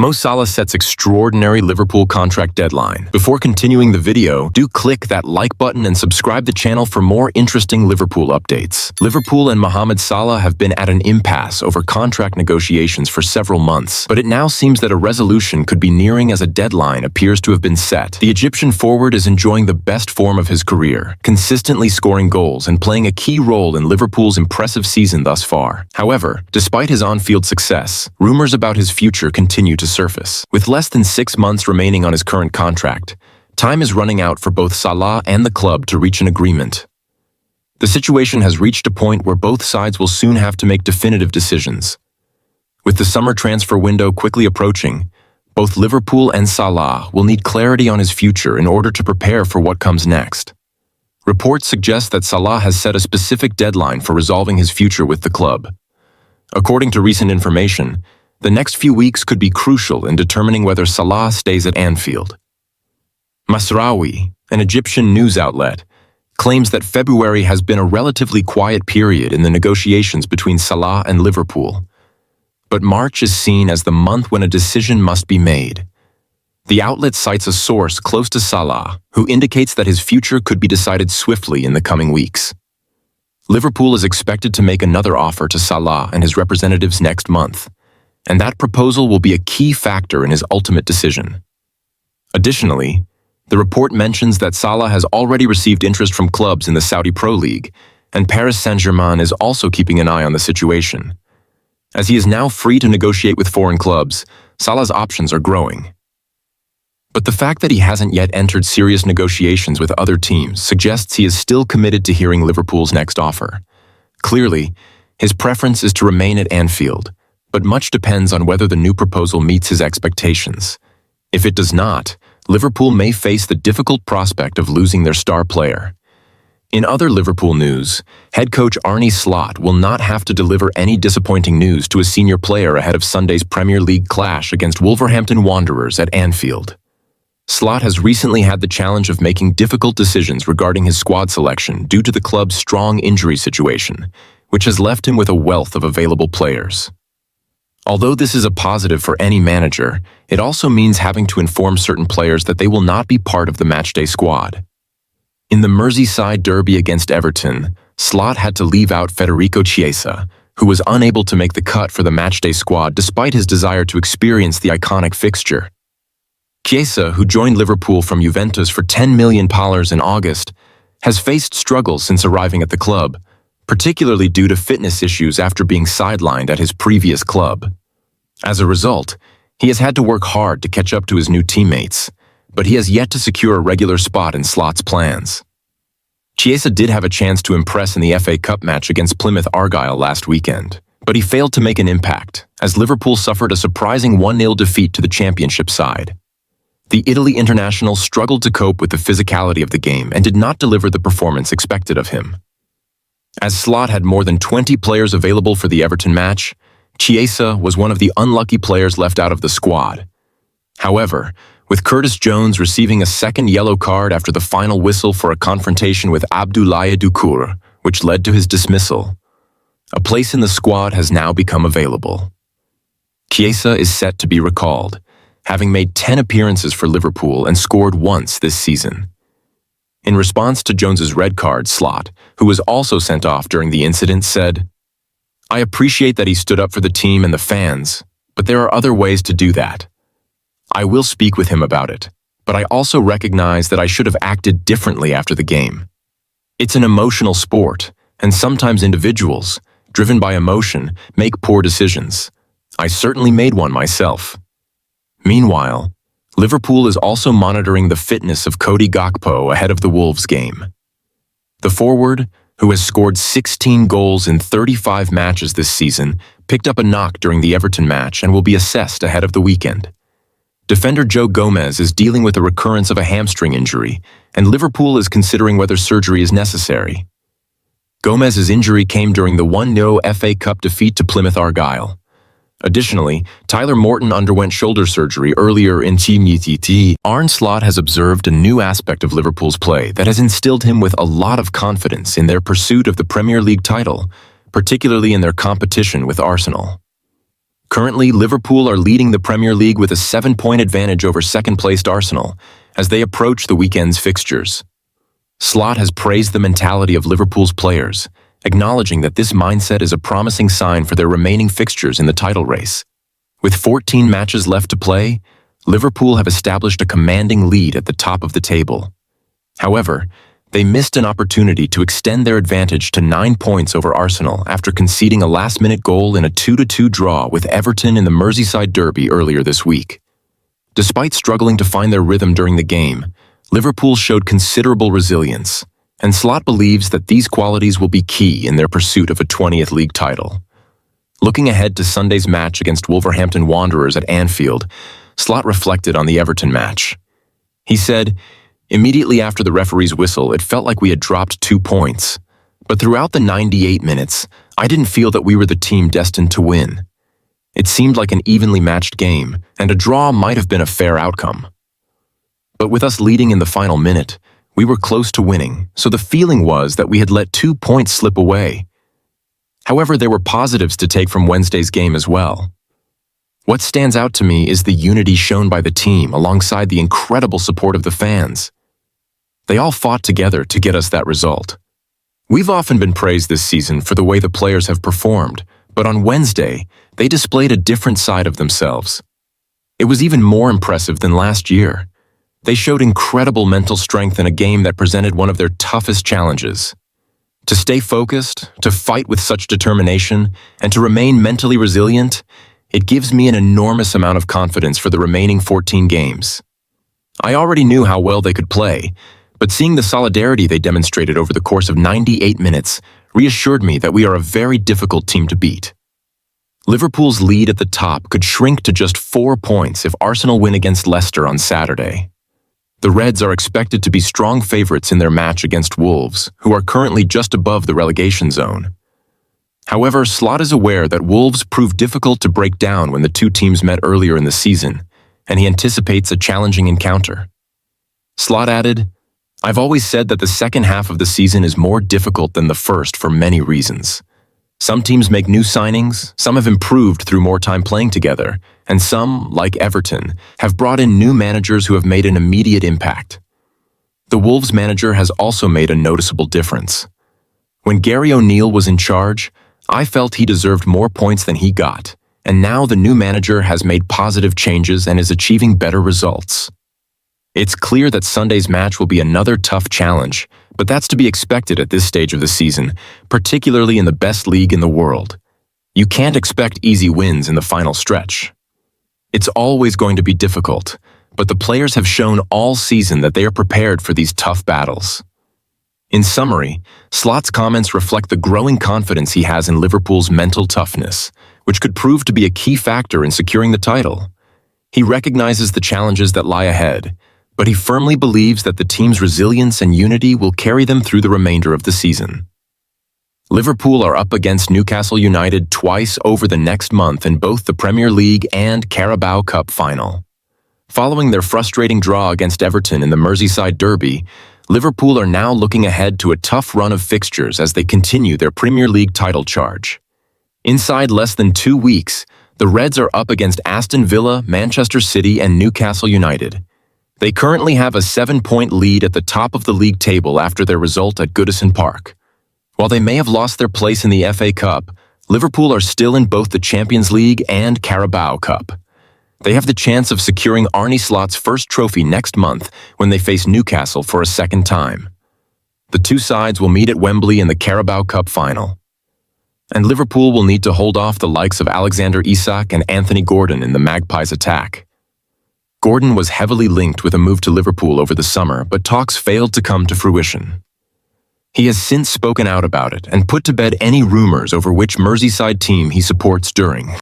Mo Salah sets extraordinary Liverpool contract deadline. Before continuing the video, do click that like button and subscribe the channel for more interesting Liverpool updates. Liverpool and Mohamed Salah have been at an impasse over contract negotiations for several months, but it now seems that a resolution could be nearing as a deadline appears to have been set. The Egyptian forward is enjoying the best form of his career, consistently scoring goals and playing a key role in Liverpool's impressive season thus far. However, despite his on-field success, rumors about his future continue to surface. With less than 6 months remaining on his current contract, time is running out for both Salah and the club to reach an agreement. The situation has reached a point where both sides will soon have to make definitive decisions. With the summer transfer window quickly approaching, both Liverpool and Salah will need clarity on his future in order to prepare for what comes next. Reports suggest that Salah has set a specific deadline for resolving his future with the club. According to recent information, the next few weeks could be crucial in determining whether Salah stays at Anfield. Masraoui, an Egyptian news outlet, claims that February has been a relatively quiet period in the negotiations between Salah and Liverpool. But March is seen as the month when a decision must be made. The outlet cites a source close to Salah, who indicates that his future could be decided swiftly in the coming weeks. Liverpool is expected to make another offer to Salah and his representatives next month, and that proposal will be a key factor in his ultimate decision. Additionally, the report mentions that Salah has already received interest from clubs in the Saudi Pro League, and Paris Saint-Germain is also keeping an eye on the situation. As he is now free to negotiate with foreign clubs, Salah's options are growing. But the fact that he hasn't yet entered serious negotiations with other teams suggests he is still committed to hearing Liverpool's next offer. Clearly, his preference is to remain at Anfield, but much depends on whether the new proposal meets his expectations. If it does not, Liverpool may face the difficult prospect of losing their star player. In other Liverpool news, head coach Arne Slot will not have to deliver any disappointing news to a senior player ahead of Sunday's Premier League clash against Wolverhampton Wanderers at Anfield. Slot has recently had the challenge of making difficult decisions regarding his squad selection due to the club's strong injury situation, which has left him with a wealth of available players. Although this is a positive for any manager, it also means having to inform certain players that they will not be part of the matchday squad. In the Merseyside derby against Everton, Slot had to leave out Federico Chiesa, who was unable to make the cut for the matchday squad despite his desire to experience the iconic fixture. Chiesa, who joined Liverpool from Juventus for £10 million in August, has faced struggles since arriving at the club, particularly due to fitness issues after being sidelined at his previous club. As a result, he has had to work hard to catch up to his new teammates, but he has yet to secure a regular spot in Slot's plans. Chiesa did have a chance to impress in the FA Cup match against Plymouth Argyle last weekend, but he failed to make an impact, as Liverpool suffered a surprising 1-0 defeat to the Championship side. The Italy international struggled to cope with the physicality of the game and did not deliver the performance expected of him. As Slot had more than 20 players available for the Everton match, Chiesa was one of the unlucky players left out of the squad. However, with Curtis Jones receiving a second yellow card after the final whistle for a confrontation with Abdoulaye Doucouré, which led to his dismissal, a place in the squad has now become available. Chiesa is set to be recalled, having made 10 appearances for Liverpool and scored once this season. In response to Jones's red card, Slot, who was also sent off during the incident, said, "I appreciate that he stood up for the team and the fans, but there are other ways to do that. I will speak with him about it, but I also recognize that I should have acted differently after the game. It's an emotional sport, and sometimes individuals, driven by emotion, make poor decisions. I certainly made one myself." Meanwhile, Liverpool is also monitoring the fitness of Cody Gakpo ahead of the Wolves game. The forward, who has scored 16 goals in 35 matches this season, picked up a knock during the Everton match and will be assessed ahead of the weekend. Defender Joe Gomez is dealing with a recurrence of a hamstring injury, and Liverpool is considering whether surgery is necessary. Gomez's injury came during the 1-0 FA Cup defeat to Plymouth Argyle. Additionally, Tyler Morton underwent shoulder surgery earlier in TMTT. Arne Slot has observed a new aspect of Liverpool's play that has instilled him with a lot of confidence in their pursuit of the Premier League title, particularly in their competition with Arsenal. Currently, Liverpool are leading the Premier League with a 7-point advantage over second-placed Arsenal as they approach the weekend's fixtures. Slot has praised the mentality of Liverpool's players, acknowledging that this mindset is a promising sign for their remaining fixtures in the title race. With 14 matches left to play, Liverpool have established a commanding lead at the top of the table. However, they missed an opportunity to extend their advantage to 9 points over Arsenal after conceding a last-minute goal in a 2-2 draw with Everton in the Merseyside derby earlier this week. Despite struggling to find their rhythm during the game, Liverpool showed considerable resilience, and Slot believes that these qualities will be key in their pursuit of a 20th league title. Looking ahead to Sunday's match against Wolverhampton Wanderers at Anfield, Slot reflected on the Everton match. He said, "Immediately after the referee's whistle, it felt like we had dropped 2 points. But throughout the 98 minutes, I didn't feel that we were the team destined to win. It seemed like an evenly matched game, and a draw might have been a fair outcome. But with us leading in the final minute, we were close to winning, so the feeling was that we had let 2 points slip away. However, there were positives to take from Wednesday's game as well. What stands out to me is the unity shown by the team alongside the incredible support of the fans. They all fought together to get us that result. We've often been praised this season for the way the players have performed, but on Wednesday, they displayed a different side of themselves. It was even more impressive than last year. They showed incredible mental strength in a game that presented one of their toughest challenges. To stay focused, to fight with such determination, and to remain mentally resilient, it gives me an enormous amount of confidence for the remaining 14 games. I already knew how well they could play, but seeing the solidarity they demonstrated over the course of 98 minutes reassured me that we are a very difficult team to beat. Liverpool's lead at the top could shrink to just 4 points if Arsenal win against Leicester on Saturday. The Reds are expected to be strong favourites in their match against Wolves, who are currently just above the relegation zone. However, Slot is aware that Wolves proved difficult to break down when the two teams met earlier in the season, and he anticipates a challenging encounter. Slot added, "I've always said that the second half of the season is more difficult than the first for many reasons. Some teams make new signings, some have improved through more time playing together, and some, like Everton, have brought in new managers who have made an immediate impact. The Wolves manager has also made a noticeable difference. When Gary O'Neill was in charge, I felt he deserved more points than he got, and now the new manager has made positive changes and is achieving better results. It's clear that Sunday's match will be another tough challenge, but that's to be expected at this stage of the season, particularly in the best league in the world. You can't expect easy wins in the final stretch. It's always going to be difficult, but the players have shown all season that they are prepared for these tough battles." In summary, Slot's comments reflect the growing confidence he has in Liverpool's mental toughness, which could prove to be a key factor in securing the title. He recognizes the challenges that lie ahead, but he firmly believes that the team's resilience and unity will carry them through the remainder of the season. Liverpool are up against Newcastle United twice over the next month in both the Premier League and Carabao Cup final. Following their frustrating draw against Everton in the Merseyside derby, Liverpool are now looking ahead to a tough run of fixtures as they continue their Premier League title charge. Inside less than 2 weeks, the Reds are up against Aston Villa, Manchester City, and Newcastle United. They currently have a 7-point lead at the top of the league table after their result at Goodison Park. While they may have lost their place in the FA Cup, Liverpool are still in both the Champions League and Carabao Cup. They have the chance of securing Arne Slot's first trophy next month when they face Newcastle for a second time. The two sides will meet at Wembley in the Carabao Cup final. And Liverpool will need to hold off the likes of Alexander Isak and Anthony Gordon in the Magpies' attack. Gordon was heavily linked with a move to Liverpool over the summer, but talks failed to come to fruition. He has since spoken out about it and put to bed any rumors over which Merseyside team he supports during